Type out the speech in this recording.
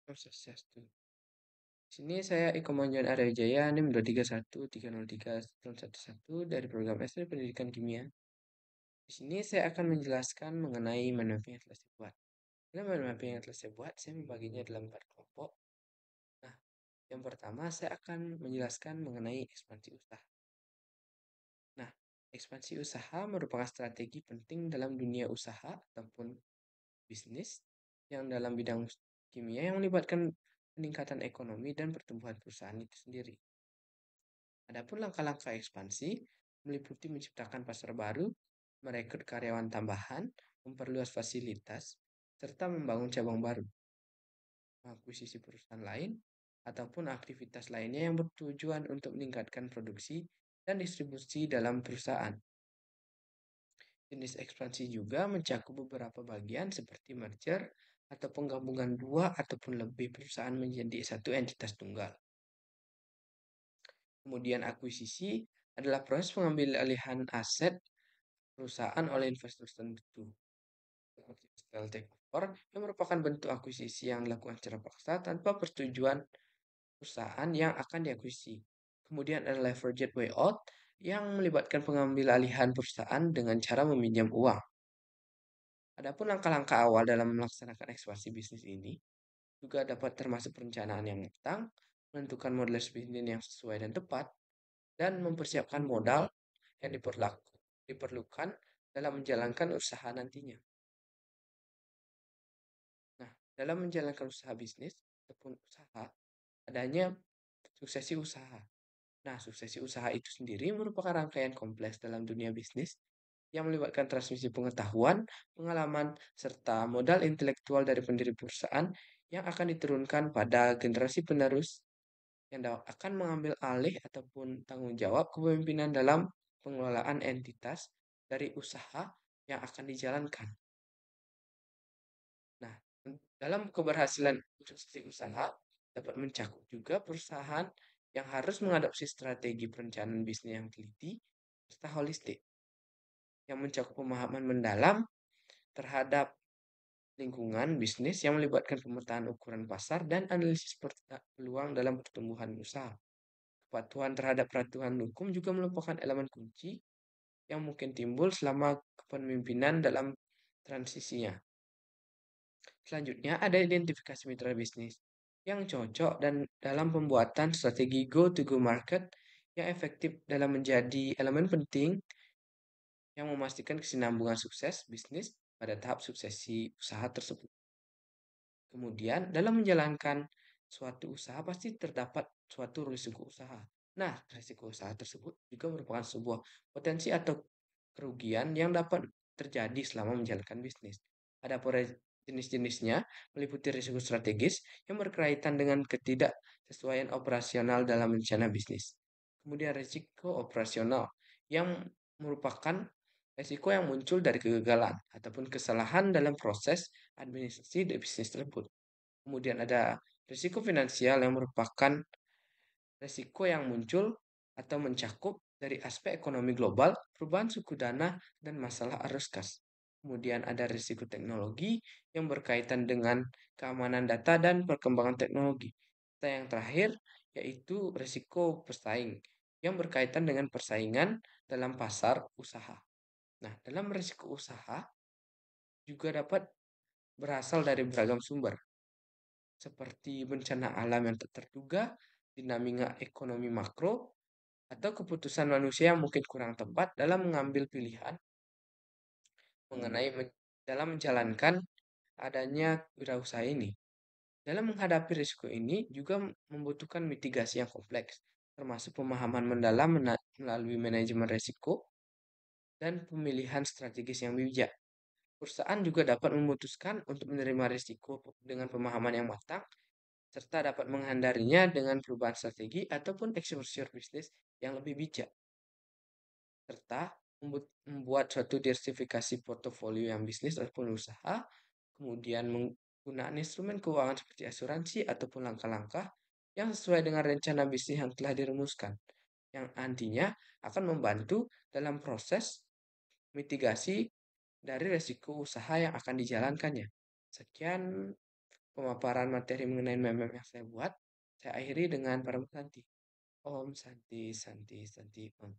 Oh, Swastiastu. Sini saya Iko Manjuan Arya Wijaya, NIM 231303111 dari program S3 Pendidikan Kimia. Di sini saya akan menjelaskan mengenai mind mapping yang telah saya buat. Dalam mind mapping yang telah saya buat, saya membaginya dalam 4 kelompok. Nah, yang pertama saya akan menjelaskan mengenai ekspansi usaha. Nah, ekspansi usaha merupakan strategi penting dalam dunia usaha ataupun bisnis yang dalam bidang kimia yang melibatkan peningkatan ekonomi dan pertumbuhan perusahaan itu sendiri. Adapun langkah-langkah ekspansi meliputi menciptakan pasar baru, merekrut karyawan tambahan, memperluas fasilitas, serta membangun cabang baru, mengakuisisi perusahaan lain, ataupun aktivitas lainnya yang bertujuan untuk meningkatkan produksi dan distribusi dalam perusahaan. Jenis ekspansi juga mencakup beberapa bagian seperti merger atau penggabungan dua ataupun lebih perusahaan menjadi satu entitas tunggal. Kemudian akuisisi adalah proses pengambil alihan aset perusahaan oleh investor tertentu. Setelah takeover yang merupakan bentuk akuisisi yang dilakukan secara paksa tanpa persetujuan perusahaan yang akan diakuisisi. Kemudian ada leveraged buyout yang melibatkan pengambil alihan perusahaan dengan cara meminjam uang. Adapun langkah-langkah awal dalam melaksanakan ekspansi bisnis ini juga dapat termasuk perencanaan yang matang, menentukan model bisnis yang sesuai dan tepat, dan mempersiapkan modal yang diperlukan dalam menjalankan usaha nantinya. Nah, dalam menjalankan usaha bisnis ataupun usaha, adanya suksesi usaha. Nah, suksesi usaha itu sendiri merupakan rangkaian kompleks dalam dunia bisnis yang melibatkan transmisi pengetahuan, pengalaman, serta modal intelektual dari pendiri perusahaan yang akan diturunkan pada generasi penerus yang akan mengambil alih ataupun tanggung jawab kepemimpinan dalam pengelolaan entitas dari usaha yang akan dijalankan. Nah, dalam keberhasilan suksesi usaha dapat mencakup juga perusahaan yang harus mengadopsi strategi perencanaan bisnis yang teliti serta holistik yang mencakup pemahaman mendalam terhadap lingkungan bisnis yang melibatkan pemetaan ukuran pasar dan analisis peluang dalam pertumbuhan usaha. Kepatuhan terhadap peraturan hukum juga merupakan elemen kunci yang mungkin timbul selama kepemimpinan dalam transisinya. Selanjutnya ada identifikasi mitra bisnis yang cocok dan dalam pembuatan strategi go-to-go market yang efektif dalam menjadi elemen penting yang memastikan kesinambungan sukses bisnis pada tahap suksesi usaha tersebut. Kemudian dalam menjalankan suatu usaha pasti terdapat suatu risiko usaha. Nah, risiko usaha tersebut juga merupakan sebuah potensi atau kerugian yang dapat terjadi selama menjalankan bisnis. Ada jenis-jenisnya meliputi risiko strategis yang berkaitan dengan ketidaksesuaian operasional dalam rencana bisnis. Kemudian risiko operasional yang merupakan risiko yang muncul dari kegagalan ataupun kesalahan dalam proses administrasi dari bisnis tersebut. Kemudian ada risiko finansial yang merupakan risiko yang muncul atau mencakup dari aspek ekonomi global, perubahan suku dana, dan masalah arus kas. Kemudian ada risiko teknologi yang berkaitan dengan keamanan data dan perkembangan teknologi. Dan yang terakhir yaitu risiko pesaing yang berkaitan dengan persaingan dalam pasar usaha. Nah, dalam risiko usaha juga dapat berasal dari beragam sumber, seperti bencana alam yang tak terduga, dinamika ekonomi makro, atau keputusan manusia yang mungkin kurang tepat dalam mengambil pilihan mengenai dalam menjalankan adanya wirausaha ini. Dalam menghadapi risiko ini juga membutuhkan mitigasi yang kompleks, termasuk pemahaman mendalam melalui manajemen risiko dan pemilihan strategis yang bijak. Perusahaan juga dapat memutuskan untuk menerima risiko dengan pemahaman yang matang, serta dapat menghindarinya dengan perubahan strategi ataupun exposure bisnis yang lebih bijak, serta membuat suatu diversifikasi portofolio yang bisnis ataupun usaha, kemudian menggunakan instrumen keuangan seperti asuransi ataupun langkah-langkah yang sesuai dengan rencana bisnis yang telah dirumuskan, yang nantinya akan membantu dalam proses mitigasi dari resiko usaha yang akan dijalankannya. Sekian pemaparan materi mengenai meme yang saya buat, saya akhiri dengan para Santi. Om Santi Santi Santi Om.